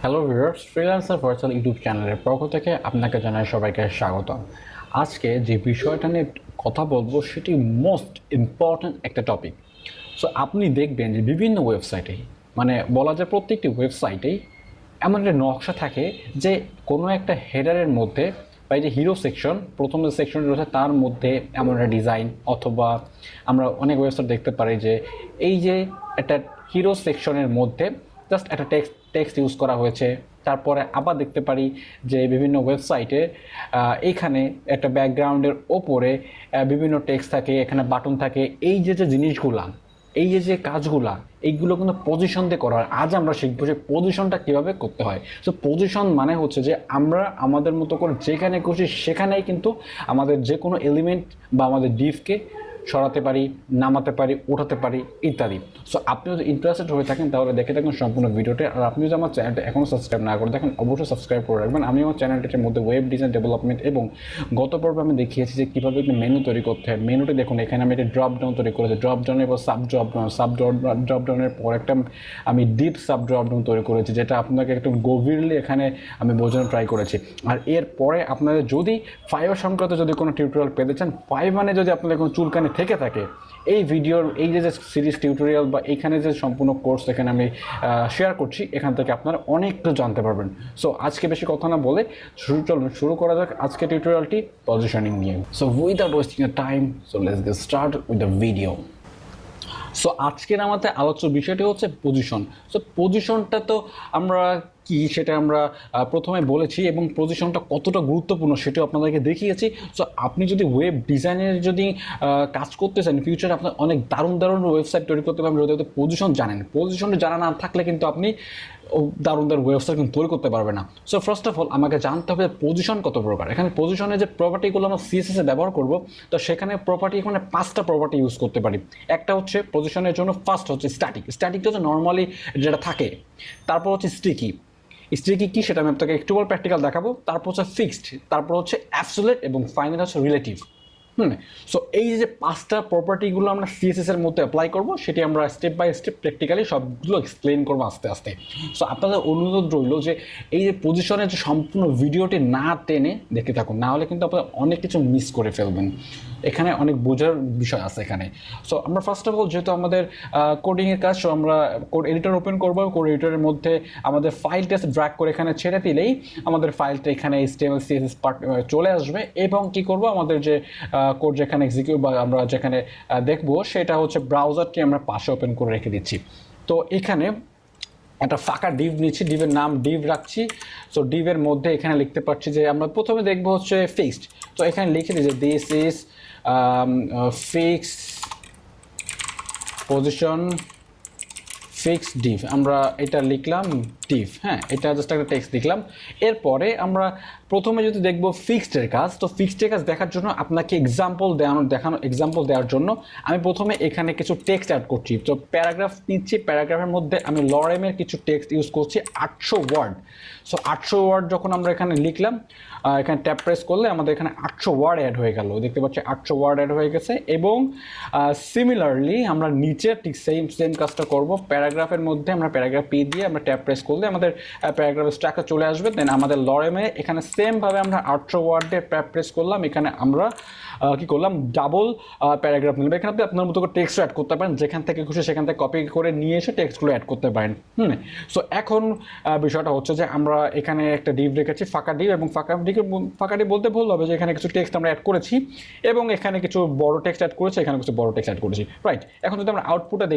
Hello viewers, freelancer Faisal YouTube চ্যানেলের পক্ষ থেকে আপনাকে জানাই সবাইকে স্বাগতম। আজকে যে বিষয়টা নিয়ে কথা বলবো সেটি মোস্ট ইম্পর্ট্যান্ট একটা টপিক। সো আপনি দেখবেন যে বিভিন্ন ওয়েবসাইটে, মানে বলা যায় প্রত্যেকটি ওয়েবসাইটেই এমন একটা নকশা থাকে যে কোনো একটা হেডারের মধ্যে বা এই যে হিরো সেকশন, প্রথম যে সেকশন রয়েছে তার মধ্যে এমন একটা ডিজাইন, অথবা আমরা অনেক ওয়েবসাইট দেখতে পারি যে এই যে একটা হিরো সেকশনের মধ্যে জাস্ট একটা টেক্সট ইউজ করা হয়েছে। তারপরে আবার দেখতে পারি যে বিভিন্ন ওয়েবসাইটে এইখানে একটা ব্যাকগ্রাউন্ডের ওপরে বিভিন্ন টেক্সট থাকে, এখানে বাটন থাকে। এই যে জিনিসগুলা, এই যে কাজগুলা, এইগুলো কিন্তু পজিশন দিয়ে করা হয়। আজ আমরা শিখবো যে পজিশনটা কীভাবে করতে হয়। সো পজিশন মানে হচ্ছে যে আমরা আমাদের মতো করে যেখানে খুশি সেখানেই কিন্তু আমাদের যে কোনো এলিমেন্ট বা আমাদের ডিভকে সরাতে পারি, নামাতে পারি, উঠাতে পারি ইত্যাদি। সো আপনি যদি ইন্টারেস্টেড হয়ে থাকেন তাহলে দেখে থাকুন সম্পূর্ণ ভিডিওটি। আর আপনি যদি আমার চ্যানেলটা এখনও সাবস্ক্রাইব না করে দেখেন অবশ্যই সাবস্ক্রাইব করে রাখবেন। আমি আমার চ্যানেলটির মধ্যে ওয়েব ডিজাইন ডেভেলপমেন্ট এবং গত পর্বে আমি দেখিয়েছি যে কীভাবে একটি মেনু তৈরি করতে হয়। মেনুটি দেখুন, এখানে আমি একটা ড্রপ ডাউন তৈরি করেছি। ড্রপ ডাউনের পর সাব ড্রপ ডাউনের পর একটা আমি ডিপ সাব ড্রপ ডাউন তৈরি করেছি, যেটা আপনাকে একটু গভীরলি এখানে আমি বোঝানোর ট্রাই করেছি। আর এরপরে আপনাদের যদি ফাইবার সংক্রান্ত যদি কোনো টিউটোরিয়াল পেতে চান, ফাইবারে যদি আপনাদের কোনো চুলকানি থেকে থাকে, এই ভিডিওর এই যে সিরিজ টিউটোরিয়াল বা এখানে যে সম্পূর্ণ কোর্স এখানে আমি শেয়ার করছি, এখান থেকে আপনারা অনেক কিছু জানতে পারবেন। সো আজকে বেশি কথা না বলে শুরু করা যাক আজকে টিউটোরিয়ালটি পজিশনিং নিয়ে। So without wasting A time, so let's get start with the video. So আজকের আমাদের আলোচ্য বিষয়টি হচ্ছে পজিশন। সো পজিশনটা তো আমরা কি সেটা আমরা প্রথমে বলেছি, এবং পজিশনটা কতটা গুরুত্বপূর্ণ সেটাও আপনাদেরকে দেখিয়েছি। সো আপনি যদি ওয়েব ডিজাইনের যদি কাজ করতে চান, ফিউচারে আপনার অনেক দারুণ ওয়েবসাইট তৈরি করতে পারবেন যদি পজিশন জানেন। পজিশন জানা না থাকলে কিন্তু আপনি দারুণ ওয়েবসাইট কিন্তু তৈরি করতে পারবে না। সো ফার্স্ট অফ অল আমাকে জানতে হবে পজিশন কত প্রকার। এখানে পজিশনের যে প্রপার্টিগুলো আমরা CSS এ ব্যবহার করব, তো সেখানে প্রপার্টি এখানে 5টা প্রপার্টি ইউজ করতে পারি। একটা হচ্ছে পজিশনের জন্য ফার্স্ট হচ্ছে স্ট্যাটিকটা হচ্ছে নর্মালি যেটা থাকে। তারপর হচ্ছে স্টিকি কি সেটা আমি আপনাকে একটু বল প্র্যাকটিক্যাল দেখাবো। তারপর হচ্ছে ফিক্সড, তারপর হচ্ছে অ্যাবসোলিউট, এবং ফাইনাল হচ্ছে রিলেটিভ। সো এই যে 5টা প্রপার্টিগুলো আমরা CSS এর মধ্যে অ্যাপ্লাই করব, সেটি আমরা স্টেপ বাই স্টেপ প্র্যাকটিক্যালি সবগুলো এক্সপ্লেন করবো আস্তে আস্তে। সো আপনাদের অনুরোধ রইল যে এই যে পজিশনের যে সম্পূর্ণ ভিডিওটি না টেনে দেখতে থাকুন, না হলে কিন্তু আপনারা অনেক কিছু মিস করে ফেলবেন। এখানে অনেক বোঝার বিষয় আছে এখানে। সো আমরা ফার্স্ট অফ অল যেহেতু আমাদের কোডিংয়ের কাজ, সো আমরা কোড এডিটর ওপেন করবো। কোড এডিটরের মধ্যে আমাদের ফাইলটা ড্র্যাগ করে এখানে ছেড়ে দিলেই আমাদের ফাইলটা এখানে HTML CSS পার্ট চলে আসবে। এবং কি করব, আমাদের যে কোড যেখানে এক্সিকিউট বা আমরা যেখানে দেখবো সেটা হচ্ছে ব্রাউজারটি আমরা পাশে ওপেন করে রেখে দিচ্ছি। তো এখানে একটা ফাঁকা ডিভ নিচ্ছি, ডিভের নাম ডিভ রাখছি। সো ডিভের মধ্যে এখানে লিখতে পারছি যে আমরা প্রথমে দেখবো হচ্ছে ফিক্সড। তো এখানে লিখে দিই যে this is fixed position fixed Depp. আমরা এটা লিখলাম ডিভ, হ্যাঁ, এটা জাস্ট একটা টেক্সট লিখলাম। এরপরে আমরা প্রথমে যদি দেখবো ফিক্সডের কাজ, তো ফিক্সডের কাজ দেখার জন্য আপনাকে এক্সাম্পল দেওয়ার জন্য আমি প্রথমে এখানে কিছু টেক্সট অ্যাড করছি। তো প্যারাগ্রাফ নিচ্ছি, প্যারাগ্রাফের মধ্যে আমি লরেমের কিছু টেক্সট ইউজ করছি 800 ওয়ার্ড। সো 800 ওয়ার্ড যখন আমরা এখানে লিখলাম, এখানে ট্যাপ প্রেস করলে আমাদের এখানে 800 ওয়ার্ড অ্যাড হয়ে গেল, দেখতে পাচ্ছি 800 ওয়ার্ড অ্যাড হয়ে গেছে। এবং সিমিলারলি আমরা নিচে ঠিক সেম কাজটা করব। প্যারাগ্রাফের মধ্যে আমরা প্যারাগ্রাফ পি দিয়ে আমরা ট্যাপ প্রেস করলে আমাদের প্যারাগ্রাফের স্ট্রাকচার চলে আসবে। দেন আমাদের লরেমে এখানে সেমভাবে আমরা 800 ওয়ার্ডে ট্যাপ প্রেস করলাম। এখানে আমরা কি করলাম, ডাবল প্যারাগ্রাফ নিলাম। এখানে আপনি আপনার মতো করে টেক্সট অ্যাড করতে পারেন, যেখান থেকে খুশি সেখান থেকে কপি করে নিয়ে এসে টেক্সটগুলো অ্যাড করতে পারেন। সো এখন বিষয়টা হচ্ছে যে আমরা এখানে একটা ডিভ রেখেছি, ফাঁকা ডিভ, এবং ফাঁকা ডিভ বলতে ভুল হবে যে এখানে কিছু টেক্সট আমরা অ্যাড করেছি এবং এখানে কিছু বড় টেক্সট অ্যাড করেছি, এখানে কিছু বড় টেক্সট অ্যাড করেছি, রাইট। এখন যদি আমরা আউটপুটটা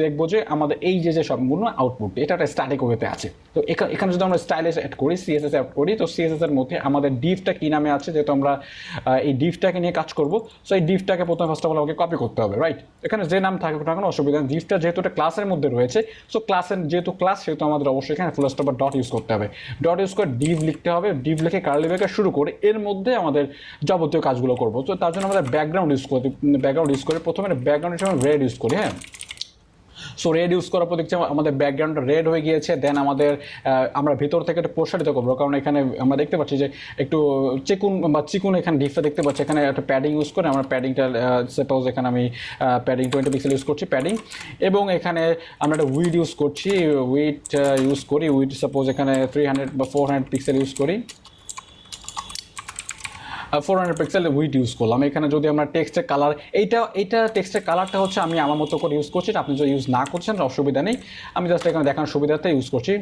দেখবো যে আমাদের এই যে সম্পূর্ণ আউটপুট এটা একটা স্ট্যাটিক ওয়েতে আছে। তো এখানে যদি আমরা স্টাইলিশ অ্যাড করি, CSS অ্যাড করি, তো CSS এর মধ্যে আমাদের ডিভটা কি নামে আছে, যেহেতু আমরা এই ডিভটাকে নিয়ে কাজ করবো। সো এই ডিভটাকে প্রথমে ফার্স্ট অফ অল আমাকে কপি করতে হবে, রাইট। এখানে যে নাম থাকুক না কোনো অসুবিধা নেই। ডিভটা যেহেতু একটা ক্লাসের মধ্যে রয়েছে, সো ক্লাসের যেহেতু ক্লাস, সেহেতু আমাদের অবশ্যই এখানে ফুল স্টপ বা ডট ইউজ করতে হবে। ডট ইউজ করে ডিভ লিখতে হবে। ডিভ লিখে কার্লি ব্র্যাকেট শুরু করে এর মধ্যে আমাদের যাবতীয় কাজগুলো করবো। তো তার জন্য আমাদের ব্যাকগ্রাউন্ড ইউজ করি। প্রথমে ব্যাকগ্রাউন্ড হিসেবে রেড ইউজ করি, হ্যাঁ। সো রেড ইউজ করার পর দেখছি আমাদের ব্যাকগ্রাউন্ডটা রেড হয়ে গিয়েছে। দেন আমাদের আমরা ভিতর থেকে এটা প্রসারিত করবো, কারণ এখানে আমরা দেখতে পাচ্ছি যে একটু চিকুন এখানে ডিফটা দেখতে পাচ্ছি। এখানে একটা প্যাডিং ইউজ করে আমরা প্যাডিংটা সাপোজ এখানে আমি প্যাডিং 20 পিক্সেল ইউজ করছি প্যাডিং, এবং এখানে আমরা একটা উইড ইউজ করছি, উইড সাপোজ এখানে 300 বা 400 পিক্সেল ইউজ করি, 400 পিক্সেল উইড ইউজ করলাম। এখানে যদি আমরা টেক্সটের কালার, এইটা টেক্সটের কালারটা হচ্ছে আমি আমার মতো করে ইউজ করছি, আপনি যদি ইউজ না করছেন অসুবিধা নেই, আমি জাস্ট এখানে দেখানোর সুবিধাতে ইউজ করছি।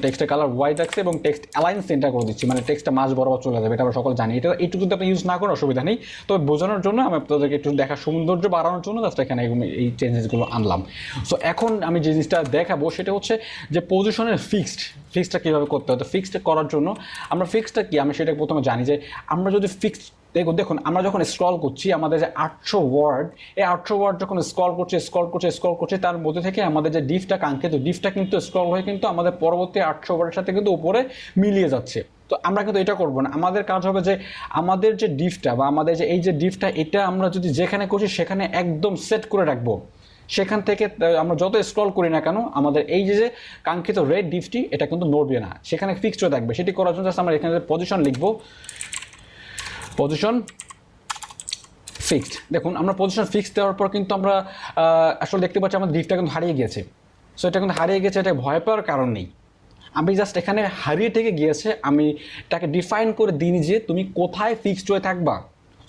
টেক্সটের কালার হোয়াইট রাখছি এবং টেক্সট অ্যালাইন সেন্টার করে দিচ্ছি, মানে টেক্সটটা মাঝ বরাবর চলে যাবে, এটা আমরা সকল জানি। এইটুকু যদি আপনি ইউজ না করেন অসুবিধা নেই, তবে বোঝানোর জন্য আমি আপনাদেরকে একটু দেখার সৌন্দর্য বাড়ানোর জন্য জাস্ট এখানে এই চেঞ্জেসগুলো আনলাম। সো এখন আমি যে জিনিসটা দেখাবো সেটা হচ্ছে যে পজিশনের ফিক্সডটা কীভাবে করতে হয়। তো ফিক্সড করার জন্য আমরা ফিক্সডটা কি, আমি সেটা প্রথমে জানি যে আমরা যদি ফিক্সড দেখুন আমরা যখন স্ক্রল করছি আমাদের যে 800 ওয়ার্ড, এই 800 ওয়ার্ড যখন স্ক্রল করছে তার মধ্যে থেকে আমাদের যে ডিফটা কাঙ্ক্ষিত ডিফটা কিন্তু স্ক্রল হয়ে কিন্তু আমাদের পরবর্তী 800 ওয়ার্ডের সাথে কিন্তু উপরে মিলিয়ে যাচ্ছে। তো আমরা কিন্তু এটা করবো না, আমাদের কাজ হবে যে আমাদের যে ডিফটা বা আমাদের যে এই যে ডিফটা, এটা আমরা যদি যেখানে করছি সেখানে একদম সেট করে রাখবো। সেখান থেকে আমরা যত স্ক্রল করি না কেন আমাদের এই যে কাঙ্ক্ষিত রেড ডিফটি এটা কিন্তু নড়বে না, সেখানে ফিক্সড হয়ে থাকবে। সেটি করার জন্য আমরা এখানে পজিশন লিখবো, পজিশন ফিক্সড। দেখুন আমরা পজিশন ফিক্সড দেওয়ার পর কিন্তু আমরা আসলে দেখতে পাচ্ছি আমাদের ডিফটা কিন্তু হারিয়ে গেছে। সো এটা কিন্তু হারিয়ে গেছে, এটা ভয় পাওয়ার কারণ নেই। আমি জাস্ট এখানে হারিয়ে থেকে গিয়েছে, আমি এটাকে ডিফাইন করে দিই যে তুমি কোথায় ফিক্সড হয়ে থাকবা।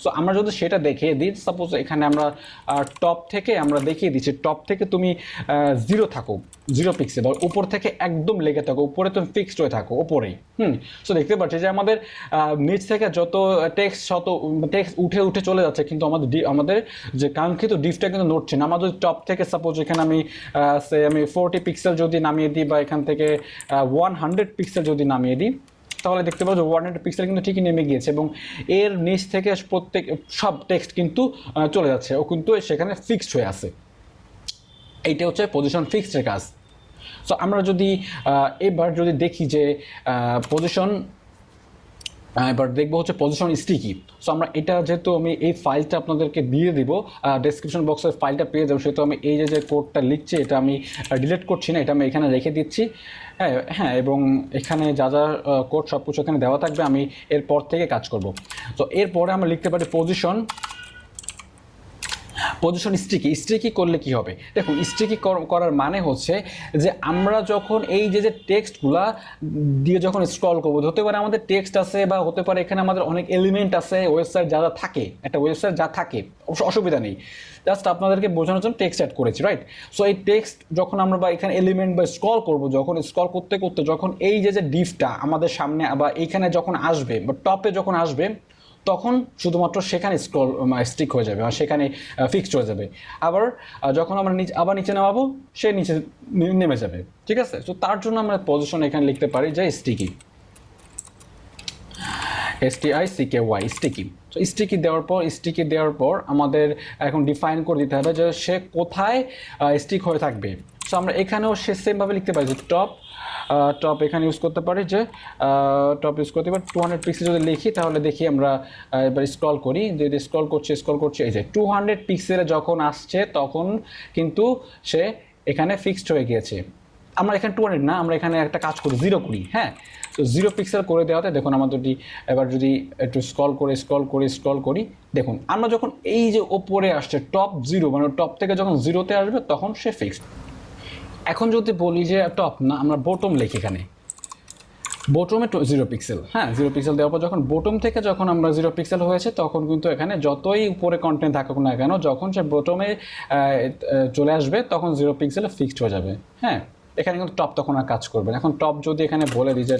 সো আমরা যদি সেটা দেখিয়ে দিই, সাপোজ এখানে আমরা টপ থেকে আমরা দেখিয়ে দিচ্ছি, টপ থেকে তুমি 0 থাকো, 0 পিক্সেল, উপর থেকে একদম লেগে থাকো, উপরে তুমি ফিক্সড হয়ে থাকো উপরেই। সো দেখতে পাচ্ছি যে আমাদের নিচ থেকে যত টেক্সট উঠে চলে যাচ্ছে, কিন্তু আমাদের যে কাঙ্ক্ষিত ডিফটা কিন্তু নড়ছে না। আমাদের টপ থেকে সাপোজ এখানে আমি 40 পিক্সেল যদি নামিয়ে দিই, বা এখান থেকে 100 পিক্সেল যদি নামিয়ে দিই, তাহলে দেখতে পাবো যে 100 পিক্সেল কিন্তু ঠিকই নেমে গিয়েছে, এবং এর নিচ থেকে সব টেক্সট কিন্তু চলে যাচ্ছে, ও কিন্তু সেখানে ফিক্সড হয়ে আছে। এইটা হচ্ছে পজিশন ফিক্সডের কাজ। সো আমরা যদি এবার যদি দেখি যে পজিশন, এবার দেখবো হচ্ছে পজিশন স্টিকি। সো আমরা এটা যেহেতু আমি এই ফাইলটা আপনাদেরকে দিয়ে দিব, ডেসক্রিপশন বক্সের ফাইলটা পেয়ে যাবো, সেহেতু আমি এই যে কোডটা লিখছি এটা আমি ডিলিট করছি না, এটা আমি এখানে রেখে দিচ্ছি। হ্যাঁ, এবং এখানে যা কোড সব কিছু এখানে দেওয়া থাকবে, আমি এরপর থেকে কাজ করব। তো এরপরে আমরা লিখতে পারি পজিশন স্টিকি করলে কি হবে। দেখুন স্টিকি করার মানে হচ্ছে যে আমরা যখন এই যে টেক্সটগুলা দিয়ে যখন স্ক্রল করবো, হতে পারে আমাদের টেক্সট আছে, বা হতে পারে এখানে আমাদের অনেক এলিমেন্ট আছে, ওয়েবসাইট যা থাকে, একটা ওয়েবসাইট যা থাকে, অসুবিধা নেই, জাস্ট আপনাদেরকে বোঝানোর জন্য টেক্সট অ্যাড করেছি, রাইট। সো এই টেক্সট যখন আমরা বা এখানে এলিমেন্ট বা স্ক্রল করবো, যখন স্ক্রল করতে করতে যখন এই যে ডিফটা আমাদের সামনে বা এইখানে যখন আসবে বা টপে যখন আসবে, তখন শুধুমাত্র সেখানে স্টিক হয়ে যাবে, আর সেখানে ফিক্সড হয়ে যাবে। আবার যখন আমরা নিচে নামাবো, সে নিচে নেমে যাবে, ঠিক আছে। তো তার জন্য আমরা পজিশন এখানে লিখতে পারি যে স্টিকি, STICKY, স্টিকি। তো স্টিকি দেওয়ার পর আমাদের এখন ডিফাইন করে দিতে হবে যে সে কোথায় স্টিক হয়ে থাকবে। সো আমরা এখানেও সে সেমভাবে লিখতে পারি যে টপ এখানে ইউজ করতে পারি, যে টপ ইউজ করতে পারি। 200 পিক্সেল যদি লিখি, তাহলে দেখি আমরা এবার স্ক্রল করি, যদি স্ক্রল করছে এই যে 200 পিক্সেলে যখন আসছে তখন কিন্তু সে এখানে ফিক্সড হয়ে গিয়েছে। আমরা এখানে 200 না, আমরা এখানে একটা কাজ করি, 0 করি। হ্যাঁ, তো 0 পিক্সেল করে দেওয়াতে দেখুন আমাদের এবার যদি একটু স্ক্রল করি, দেখুন আমরা যখন এই যে ওপরে আসছে টপ 0, মানে টপ থেকে যখন 0-তে আসবে তখন সে ফিক্সড। এখন যদি বলি যে টপ না, আমরা বটম লিখি, এখানে বটমে 0 পিক্সেল। হ্যাঁ, 0 পিক্সেল দেওয়ার পর যখন বটম থেকে যখন আমরা 0 পিক্সেল হয়েছে, তখন কিন্তু এখানে যতই উপরে কন্টেন্ট থাকুক না কেন, যখন সে বটমে চলে আসবে তখন 0 পিক্সেলে ফিক্সড হয়ে যাবে। হ্যাঁ, এখানে কিন্তু টপ তখন আর কাজ করবে না। এখন টপ যদি এখানে বলে দিই যে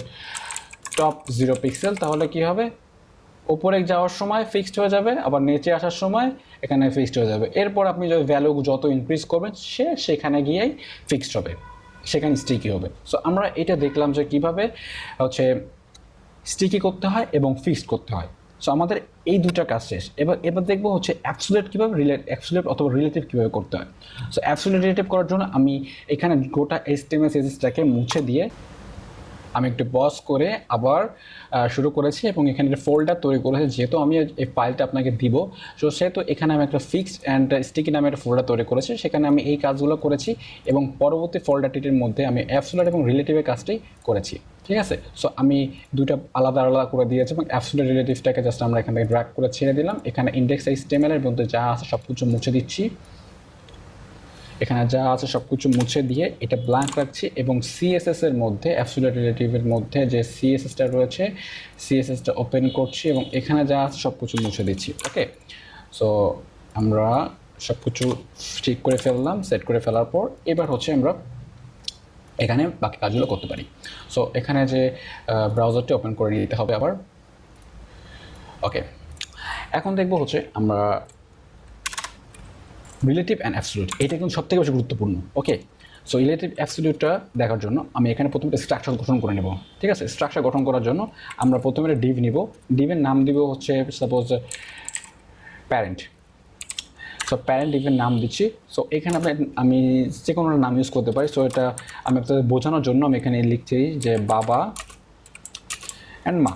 টপ 0 পিক্সেল, তাহলে কি হবে, উপরে যাওয়ার সময় ফিক্সড হয়ে যাবে, আবার নিচে আসার সময় এখানে ফিক্সড হয়ে যাবে। এরপর আপনি যদি ভ্যালু যত ইনক্রিজ করবেন, সেখানে গিয়েই ফিক্সড হবে, সেখানে স্টিকি হবে। সো আমরা এটা দেখলাম যে কীভাবে হচ্ছে স্টিকি করতে হয় এবং ফিক্সড করতে হয়। সো আমাদের এই দুটা কাজ শেষ। এবার দেখবো হচ্ছে অ্যাবসোলিউট কীভাবে, অ্যাবসোলিউট অথবা রিলেটিভ কীভাবে করতে হয়। সো অ্যাবসোলিউট রিলেটিভ করার জন্য আমি এখানে গোটা HTML CSSটাকে মুছে দিয়ে আমি একটু পজ করে আবার শুরু করেছি এবং এখানে একটা ফোল্ডার তৈরি করেছি। যেহেতু আমি এই ফাইলটা আপনাকে দিব, সো সেহেতু এখানে আমি একটা ফিক্সড অ্যান্ড স্টিকি নামে একটা ফোল্ডার তৈরি করেছি, সেখানে আমি এই কাজগুলো করেছি এবং পরবর্তী ফোল্ডারটির মধ্যে আমি অ্যাবসোলিউট এবং রিলেটিভের কাজটি করেছি। ঠিক আছে, সো আমি দুইটা আলাদা আলাদা করে দিয়েছি এবং অ্যাবসোলিউট রিলেটিভটাকে জাস্ট আমরা এখান থেকে ড্র্যাগ করে ছেড়ে দিলাম। এখানে ইন্ডেক্স HTML এর মধ্যে যা আছে সব কিছু মুছে দিচ্ছি, এখানে যা আছে সব কিছু মুছে দিয়ে এটা ব্ল্যাঙ্ক রাখছি এবং CSS এর মধ্যে অ্যাবসোলিউট রিলেটিভের মধ্যে যে CSSটা রয়েছে CSSটা ওপেন করছি এবং এখানে যা আছে সব কিছু মুছে দিচ্ছি। ওকে, সো আমরা সব কিছু ঠিক করে ফেললাম। সেট করে ফেলার পর এবার হচ্ছে আমরা এখানে বাকি কাজগুলো করতে পারি। সো এখানে যে ব্রাউজারটি ওপেন করে নিতে হবে আবার। ওকে, এখন দেখবো হচ্ছে আমরা রিলেটিভ অ্যান্ড অ্যাবসোলিউট, এটা কিন্তু সবথেকে বেশি গুরুত্বপূর্ণ। ওকে, সো রিলেটিভ অ্যাবসোলিউটটা দেখার জন্য আমি এখানে প্রথমে স্ট্রাকচার গঠন করে নেব। ঠিক আছে, স্ট্রাকচার গঠন করার জন্য আমরা প্রথমে ডিভ নিব। ডিভের নাম দিব হচ্ছে সাপোজ প্যারেন্ট। সো প্যারেন্ট ডিভের নাম দিচ্ছি। সো এখানে আমি যে কোনো নাম ইউজ করতে পারি। সো এটা আমি আপনাদের বোঝানোর জন্য আমি এখানে লিখছি যে বাবা অ্যান্ড মা।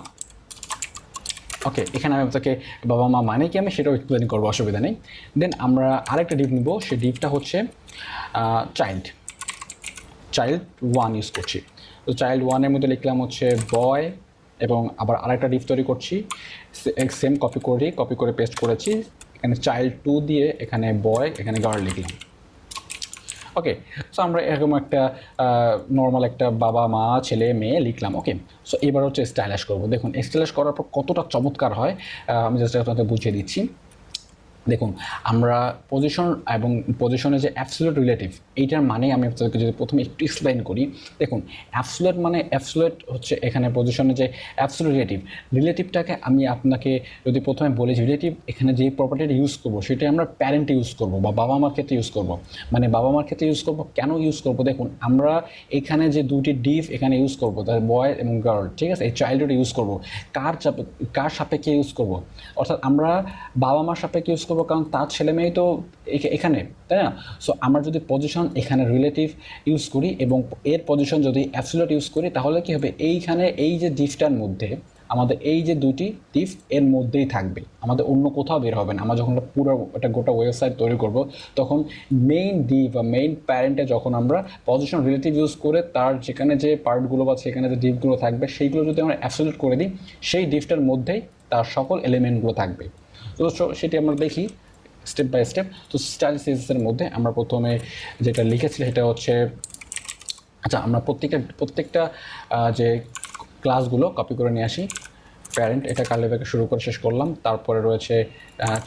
ওকে, এখানে আমি আপনাকে বাবা মা মানে কি আমি সেটাও এক্সপ্লেন করবো, অসুবিধা নেই। দেন আমরা আরেকটা ডিভ নিব, সেই ডিভটা হচ্ছে চাইল্ড 1 ইউজ করছি। তো চাইল্ড 1-এর মধ্যে লিখলাম হচ্ছে বয় এবং আবার আরেকটা ডিভ তৈরি করছি, সেম কপি করে পেস্ট করেছি। এখানে চাইল্ড 2 দিয়ে এখানে বয়, এখানে গার্ল লিখলাম। ওকে, সো আমরা এরকম একটা নর্মাল একটা বাবা মা ছেলে মেয়ে লিখলাম। ওকে, সো এবার হচ্ছে স্টাইলিশ করবো। দেখুন স্টাইলিশ করার পর কতটা চমৎকার হয় আমি জাস্ট আপনাকে বুঝিয়ে দিচ্ছি। দেখুন আমরা পজিশন এবং পজিশনের যে অ্যাবসোলিউট রিলেটিভ, এইটার মানে আমি আপনাদেরকে যদি প্রথমে একটু এক্সপ্লেন করি। দেখুন অ্যাবসোলিউট মানে অ্যাবসোলিউট হচ্ছে এখানে পজিশনের যে অ্যাবসোলিউট রিলেটিভটাকে আমি আপনাকে যদি প্রথমে বলি রিলেটিভ এখানে যেই প্রপার্টিটা ইউজ করবো সেটা আমরা প্যারেন্টে ইউজ করবো বা বাবা মার ক্ষেত্রে ইউজ করবো। মানে বাবা মার ক্ষেত্রে ইউজ করবো, কেন ইউজ করবো? দেখুন আমরা এখানে যে দুইটি ডিভ এখানে ইউজ করবো, তার বয় এবং গার্ল, ঠিক আছে, এই চাইল্ডহুড ইউজ করবো কার সাপেক্ষে ইউজ করবো? অর্থাৎ আমরা বাবা মার সাপেক্ষে ইউজ করবো, কারণ তার ছেলে মেয়ে তো এখানে, তাই না? সো আমরা যদি পজিশন এখানে রিলেটিভ ইউজ করি এবং এর পজিশন যদি অ্যাবসোলিউট ইউজ করি তাহলে কি হবে, এইখানে এই যে ডিফটার মধ্যে আমাদের এই যে দুটি ডিফ এর মধ্যেই থাকবে, আমাদের অন্য কোথাও বের হবে না। আমরা যখন পুরো একটা গোটা ওয়েবসাইট তৈরি করব তখন মেইন ডিভ বা মেইন প্যারেন্টে যখন আমরা পজিশন রিলেটিভ ইউজ করে তার যেখানে যে পার্টগুলো বা সেখানে যে ডিফগুলো থাকবে সেইগুলো যদি আমরা অ্যাবসোলিউট করে দিই, সেই ডিফটার মধ্যেই তার সকল এলিমেন্টগুলো থাকবে। তো সেটি আমরা দেখি স্টেপ বাই স্টেপ। তো স্টাইল সিএসএসের মধ্যে আমরা প্রথমে যেটা লিখেছি সেটা হচ্ছে, আচ্ছা আমরা প্রত্যেকটা যে ক্লাসগুলো কপি করে নিয়ে আসি। প্যারেন্ট এটা কার্লি ব্র্যাকেট শুরু করে শেষ করলাম। তারপরে রয়েছে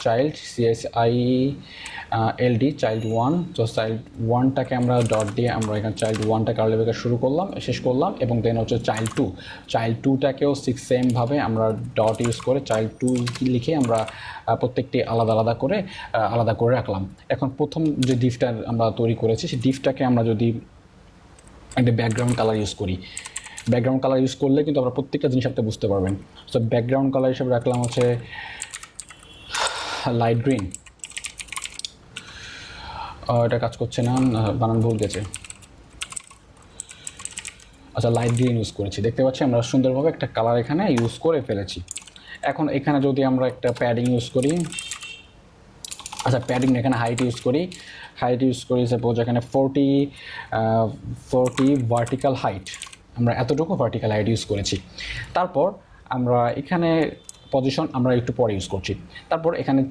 চাইল্ড CSILD চাইল্ড 1। তো চাইল্ড 1টাকে আমরা ডট দিয়ে আমরা এখানে চাইল্ড 1টা কার্লি ব্র্যাকেট শুরু করলাম, শেষ করলাম। এবং দেন হচ্ছে চাইল্ড 2টাকেও সেমভাবে আমরা ডট ইউজ করে চাইল্ড 2 লিখে আমরা প্রত্যেকটি আলাদা করে রাখলাম। এখন প্রথম যে ডিফটা আমরা তৈরি করেছি সেই ডিফটাকে আমরা যদি একটা ব্যাকগ্রাউন্ড কালার ইউজ করি, ব্যাকগ্রাউন্ড কালার ইউজ করলে কিন্তু আমরা প্রত্যেকটা জিনিস আপনি বুঝতে পারবেন। সো ব্যাকগ্রাউন্ড কালার হিসেবে রাখলাম হচ্ছে লাইট গ্রিন। এটা কাজ করছে না, বানান ভুল গেছে। আচ্ছা লাইট গ্রিন ইউজ করেছি, দেখতে পাচ্ছি আমরা সুন্দরভাবে একটা কালার এখানে ইউজ করে ফেলেছি। এখন এখানে যদি আমরা একটা প্যাডিং ইউজ করি, আচ্ছা প্যাডিং এখানে হাইট ইউজ করি সাপোজ এখানে 40 ভার্টিক্যাল হাইট, আমরা এতটুকু ভার্টিক্যাল হাইট ইউজ করেছি। তারপর আমরা এখানে পজিশন আমরা একটু পরে ইউজ করছি। তারপর এখানে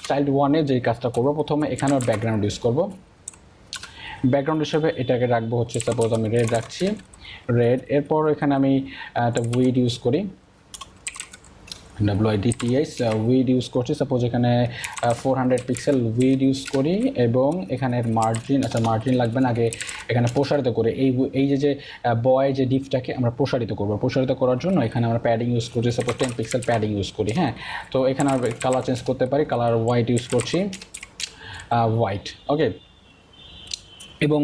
চাইল্ড 1-এ যে কাজটা করবো, প্রথমে এখানে ব্যাকগ্রাউন্ড ইউজ করব। ব্যাকগ্রাউন্ড হিসেবে এটাকে রাখবো হচ্ছে সাপোজ আমি রেড রাখছি, রেড। এরপর এখানে আমি একটা উইড ইউজ করি, WIDTH উইড ইউজ করছি। সাপোজ এখানে 400 পিক্সেল উইড ইউজ করি এবং এখানে মার্জিন, আচ্ছা মার্জিন লাগবে না, আগে এখানে প্রসারিত করে এই যে বয় যে ডিপটাকে আমরা প্রসারিত করবো। প্রসারিত করার জন্য এখানে আমরা প্যাডিং ইউজ করছি, সাপোজ 10 পিক্সেল প্যাডিং ইউজ করি। হ্যাঁ, তো এখানে আমরা কালার চেঞ্জ করতে পারি, কালার হোয়াইট ইউজ করছি, হোয়াইট। ওকে, এবং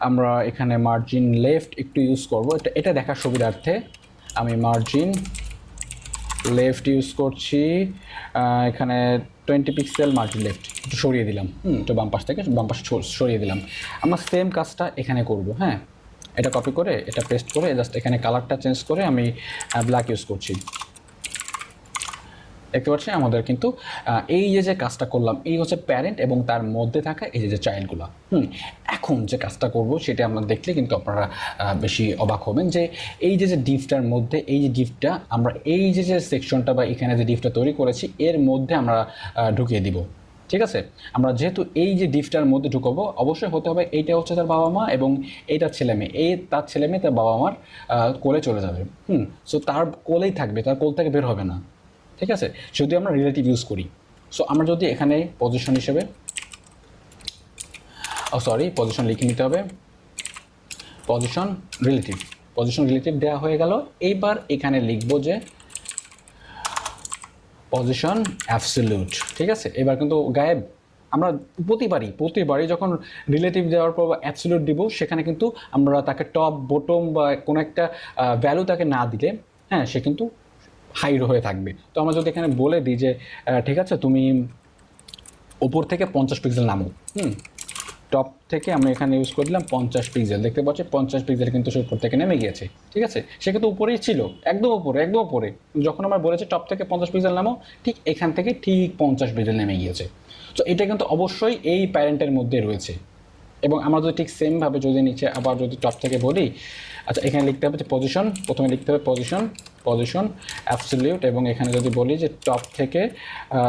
আমরা এখানে মার্জিন লেফট একটু ইউজ করবো, এটা দেখার সুবিধার্থে আমি মার্জিন লেফট ইউজ করছি। এখানে 20 পিক্সেল মার্জিন লেফট একটু সরিয়ে দিলাম, একটু বাম পাশে সরিয়ে দিলাম। আমরা সেম কাজটা এখানে করব। হ্যাঁ, এটা কপি করে এটা পেস্ট করে জাস্ট এখানে কালারটা চেঞ্জ করে আমি ব্ল্যাক ইউজ করছি। দেখতে পাচ্ছি আমাদের কিন্তু এই যে কাজটা করলাম এই হচ্ছে প্যারেন্ট এবং তার মধ্যে থাকা এই যে চাইল্ডগুলো। এখন যে কাজটা করব সেটা আমরা দেখলে কিন্তু আপনারা বেশি অবাক হবেন যে এই যে ডিভটার মধ্যে এই যে ডিভটা আমরা এই যে সেকশনটা বা এখানে যে ডিভটা তৈরি করেছি এর মধ্যে আমরা ঢুকিয়ে দিব। ঠিক আছে, আমরা যেহেতু এই যে ডিভটার মধ্যে ঢুকাবো অবশ্যই হতে হবে এইটা হচ্ছে তার বাবা মা এবং এইটা ছেলে মেয়ে, তার ছেলে মেয়ে তার বাবা মার কোলে চলে যাবে। সো তার কোলেই থাকবে, তার কোল থেকে বের হবে না। ঠিক আছে, যদি আমরা রিলেটিভ ইউজ করি। সো আমরা যদি এখানে পজিশন হিসেবে পজিশন লিখে নিতে হবে, পজিশন রিলেটিভ দেওয়া হয়ে গেল। এইবার এখানে লিখবো যে পজিশন অ্যাবসলিউট। ঠিক আছে, এবার কিন্তু গায়েব। আমরা প্রতিবারই যখন রিলেটিভ দেওয়ার পর অ্যাবসলিউট দিব সেখানে কিন্তু আমরা তাকে টপ বটম বা কোনো একটা ভ্যালু তাকে না দিলে সে কিন্তু হাইড হয়ে থাকবে। তো আমরা যদি এখানে বলে দিই যে ঠিক আছে তুমি ওপর থেকে 50 পিক্সেল নামো, টপ থেকে আমরা এখানে ইউজ করলাম 50 পিক্সেল। দেখতে পাচ্ছি 50 পিক্সেল কিন্তু সে উপর থেকে নেমে গিয়েছে। ঠিক আছে, সে কিন্তু উপরেই ছিল, একদম উপরে। যখন আমরা বলেছি টপ থেকে 50 পিক্সেল নামো, ঠিক এখান থেকে ঠিক 50 পিক্সেল নেমে গিয়েছে। তো এটা কিন্তু অবশ্যই এই প্যারেন্টের মধ্যে রয়েছে। এবং আমরা যদি ঠিক সেমভাবে যদি নিচে আবার যদি টপ থেকে বলি, আচ্ছা এখানে লিখতে হবে যে পজিশন, প্রথমে লিখতে হবে পজিশন অ্যাবসলিউট এবং এখানে যদি বলি যে টপ থেকে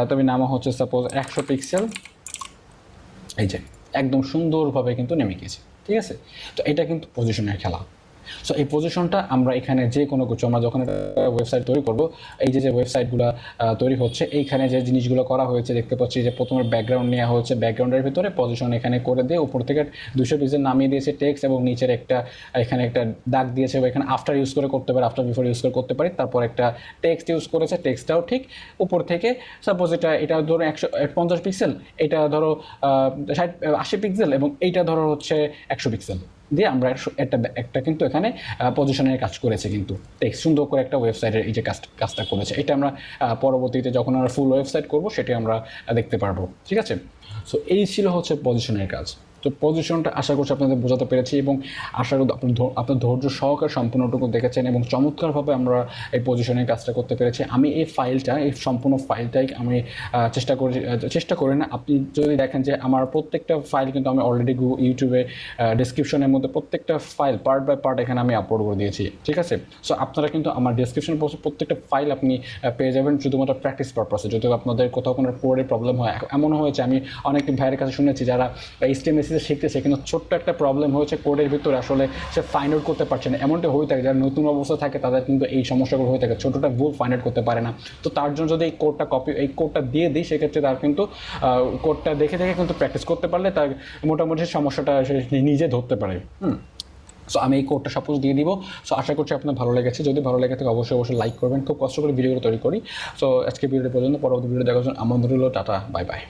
তবে নামা হচ্ছে সাপোজ 100 পিক্সেল, এই যে একদম সুন্দরভাবে কিন্তু নেমে গেছে। ঠিক আছে, তো এটা কিন্তু পজিশনের খেলা। সো এই পজিশনটা আমরা এখানে যে কোনো কিছু আমরা যখন একটা ওয়েবসাইট তৈরি করব, এই যে ওয়েবসাইটগুলো তৈরি হচ্ছে এইখানে যে জিনিসগুলো করা হয়েছে দেখতে পাচ্ছি যে প্রথমে ব্যাকগ্রাউন্ড নেওয়া হচ্ছে, ব্যাকগ্রাউন্ডের ভিতরে পজিশন এখানে করে দিয়ে উপর থেকে 200 পিক্সেল নামিয়ে দিয়েছে টেক্সট এবং নিচের এখানে একটা দাগ দিয়েছে, এখানে আফটার ইউজ করে করতে পারি, আফটার বিফোর ইউজ করে করতে পারি। তারপর একটা টেক্সট ইউজ করেছে, টেক্সটটাও ঠিক উপর থেকে সাপোজ এটা ধরো 150 পিক্সেল, এটা ধরো 80 পিক্সেল এবং এইটা ধরো হচ্ছে 100 পিক্সেল দিয়ে আমরা একটা কিন্তু এখানে পজিশনের কাজ করেছে, কিন্তু টেক্সট সুন্দর করে একটা ওয়েবসাইটের এই যে কাজটা করেছে। এটা আমরা পরবর্তীতে যখন আমরা ফুল ওয়েবসাইট করব সেটা আমরা দেখতে পারবো। ঠিক আছে, সো এই ছিল হচ্ছে পজিশনের কাজ। তো পজিশনটা আশা করছি আপনাদের বোঝাতে পেরেছি এবং আশা করি আপনার ধৈর্য সহকারে সম্পূর্ণটুকু দেখেছেন এবং চমৎকারভাবে আমরা এই পজিশনের কাজটা করতে পেরেছি। আমি এই সম্পূর্ণ ফাইলটাই আমি চেষ্টা করি না, আপনি যদি দেখেন যে আমার প্রত্যেকটা ফাইল কিন্তু আমি অলরেডি ইউটিউবে ডেসক্রিপশনের মধ্যে প্রত্যেকটা ফাইল পার্ট বাই পার্ট এখানে আমি আপলোড করে দিয়েছি। ঠিক আছে, সো আপনারা কিন্তু আমার ডেসক্রিপশন বক্সে প্রত্যেকটা ফাইল আপনি পেয়ে যাবেন শুধুমাত্র প্র্যাকটিস পারপাসে। যদি আপনাদের কোথাও কোনো কোডের প্রবলেম হয়, এমন হয়েছে আমি অনেক ভাইয়ের কাছে শুনেছি যারা HTML শিখতেছে কিন্তু ছোট্ট একটা প্রবলেম হয়েছে কোডের ভিতরে, আসলে সে ফাইন্ড আউট করতে পারছে না। এমনটা হয়ে থাকে যারা নতুন অবস্থা থাকে তাদের কিন্তু এই সমস্যাগুলো হয়ে থাকে, ছোটোটা ভুল ফাইন্ড আউট করতে পারে না। তো তার জন্য যদি এই কোডটা দিয়ে দিই সেক্ষেত্রে তার কিন্তু কোডটা দেখে কিন্তু প্র্যাকটিস করতে পারলে তার মোটামুটি সমস্যাটা সে নিজে ধরতে পারে। সো আমি এই কোডটা সাপোজ দিয়ে দিব। সো আশা করছি আপনার ভালো লেগেছে, যদি ভালো লেগে থাকে অবশ্যই লাইক করবেন। খুব কষ্ট করে ভিডিওগুলো তৈরি করি। সো আজকে ভিডিওটা পর্যন্ত, পরবর্তী ভিডিও দেখার জন্য আমন্ত্রণ রইল। Tata, bye bye.